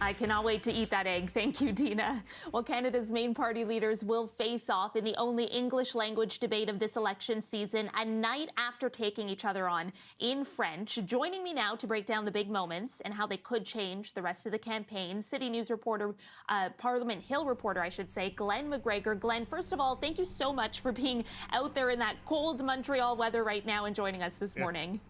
I cannot wait to eat that egg. Thank you, Dina. Well, Canada's main party leaders will face off in the only English language debate of this election season, a night after taking each other on in French. Joining me now to break down the big moments and how they could change the rest of the campaign, City News reporter, Parliament Hill reporter, I should say, Glenn McGregor. Glenn, first of all, thank you so much for being out there in that cold Montreal weather right now and joining us this morning.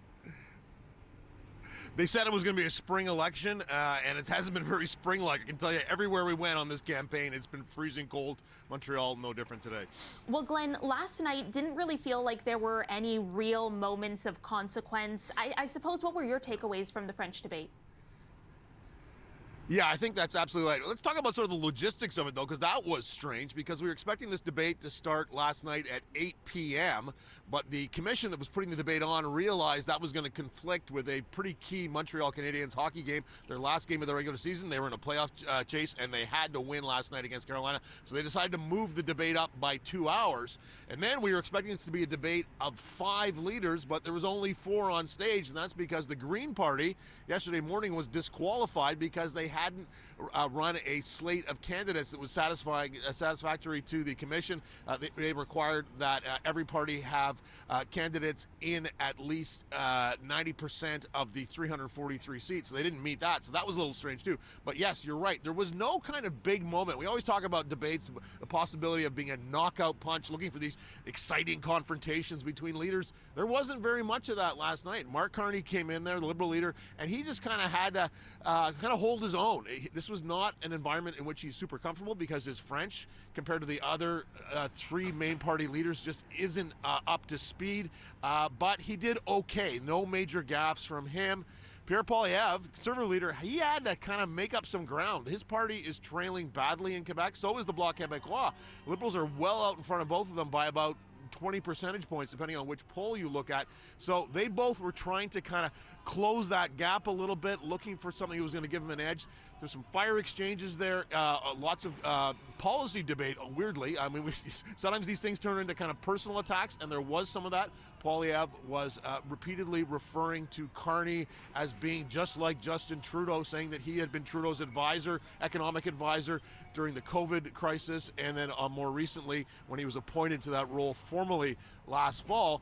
They said it was going to be a spring election, and it hasn't been very spring-like. I can tell you, everywhere we went on this campaign, it's been freezing cold. Montreal, no different today. Well, Glenn, last night didn't really feel like there were any real moments of consequence. I suppose, what were your takeaways from the French debate? Yeah, I think that's absolutely right. Let's talk about sort of the logistics of it, though, because that was strange, because we were expecting this debate to start last night at 8 p.m., but the commission that was putting the debate on realized that was going to conflict with a pretty key Montreal Canadiens hockey game, their last game of the regular season. They were in a playoff chase, and they had to win last night against Carolina, so they decided to move the debate up by 2 hours. And then we were expecting this to be a debate of 5 leaders, but there was only 4 on stage, and that's because the Green Party yesterday morning was disqualified because they hadn't run a slate of candidates that was satisfactory to the commission. They required that every party have candidates in at least 90% of the 343 seats. So they didn't meet that. So that was a little strange too. But yes, you're right. There was no kind of big moment. We always talk about debates, the possibility of being a knockout punch, looking for these exciting confrontations between leaders. There wasn't very much of that last night. Mark Carney came in there, the Liberal leader, and he just kind of had to hold his own. This was not an environment in which he's super comfortable because his French, compared to the other 3 main party leaders, just isn't up to speed. But he did okay. No major gaffes from him. Pierre Poilievre, Conservative leader, he had to kind of make up some ground. His party is trailing badly in Quebec. So is the Bloc Québécois. Liberals are well out in front of both of them by about 20 percentage points, depending on which poll you look at. So they both were trying to kind of close that gap a little bit, looking for something that was going to give them an edge. There's some fire exchanges there, lots of policy debate, weirdly. I mean, sometimes these things turn into kind of personal attacks, and there was some of that. Poilievre was repeatedly referring to Carney as being just like Justin Trudeau, saying that he had been Trudeau's advisor, economic advisor, during the COVID crisis, and then more recently when he was appointed to that role formally last fall.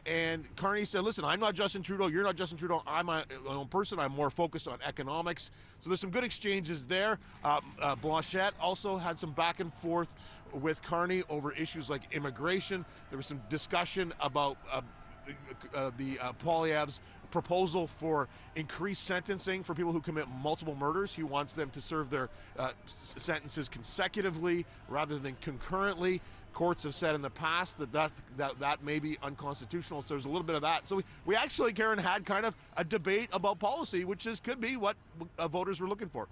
And Carney said, listen, I'm not Justin Trudeau, you're not Justin Trudeau, I'm my own person, I'm more focused on economics. So there's some good exchanges there. Blanchette also had some back and forth with Carney over issues like immigration. There was some discussion about Poilievre's proposal for increased sentencing for people who commit multiple murders. He wants them to serve their sentences consecutively rather than concurrently. Courts have said in the past that may be unconstitutional, so there's a little bit of that. So we actually, Caryn, had kind of a debate about policy, which could be what voters were looking for.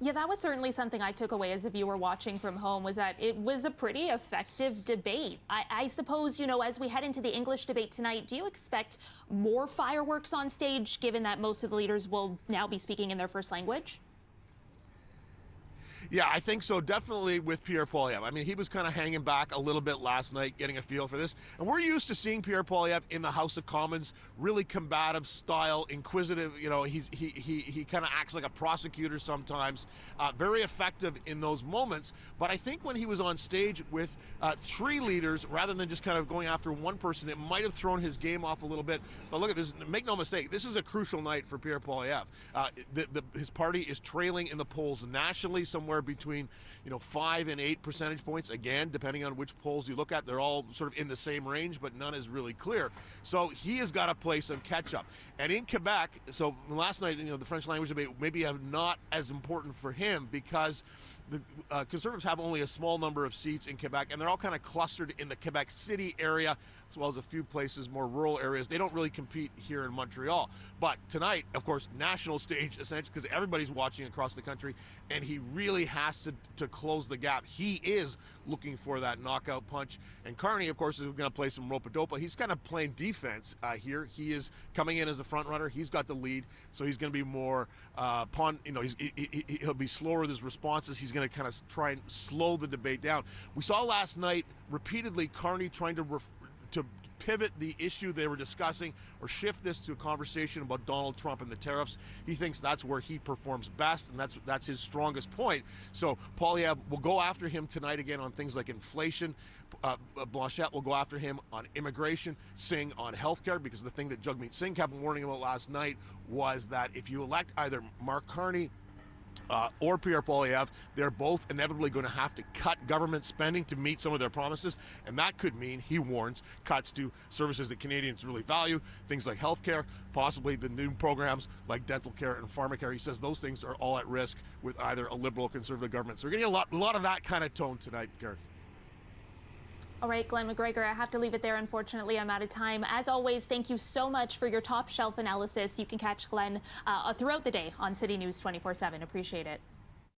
Yeah, that was certainly something I took away as a viewer watching from home, was that it was a pretty effective debate. I suppose, as we head into the English debate tonight, do you expect more fireworks on stage, given that most of the leaders will now be speaking in their first language? Yeah, I think so. Definitely with Pierre Poilievre. I mean, he was kind of hanging back a little bit last night, getting a feel for this. And we're used to seeing Pierre Poilievre in the House of Commons, really combative style, inquisitive. He kind of acts like a prosecutor sometimes. Very effective in those moments. But I think when he was on stage with 3 leaders, rather than just kind of going after one person, it might have thrown his game off a little bit. But look at this. Make no mistake. This is a crucial night for Pierre Poilievre. His party is trailing in the polls nationally, somewhere between 5 and 8 percentage points, again depending on which polls you look at. They're all sort of in the same range, but none is really clear. So he has got to play some catch up. And in Quebec, so last night, the French language debate maybe not as important for him, because the Conservatives have only a small number of seats in Quebec, and they're all kind of clustered in the Quebec City area, as well as a few places, more rural areas. They don't really compete here in Montreal. But tonight, of course, national stage, essentially, because everybody's watching across the country, and he really has to close the gap. He is looking for that knockout punch. And Carney, of course, is going to play some rope-a-dope. He's kind of playing defense here. He is coming in as the front runner. He's got the lead, so he's going to be more he'll be slower with his responses. He's going to kind of try and slow the debate down. We saw last night repeatedly Carney trying to to pivot the issue they were discussing or shift this to a conversation about Donald Trump and the tariffs. He thinks that's where he performs best, and that's his strongest point. So Poilievre will go after him tonight again on things like inflation. Blanchette will go after him on immigration, Singh on healthcare, because the thing that Jagmeet Singh kept warning about last night was that if you elect either Mark Carney or Pierre Poilievre, they're both inevitably going to have to cut government spending to meet some of their promises, and that could mean, he warns, cuts to services that Canadians really value, things like healthcare, possibly the new programs like dental care and pharmacare. He says those things are all at risk with either a Liberal or Conservative government. So we're getting a lot of that kind of tone tonight, Caryn. All right, Glenn McGregor, I have to leave it there. Unfortunately, I'm out of time. As always, thank you so much for your top shelf analysis. You can catch Glenn throughout the day on City News 24/7. Appreciate it.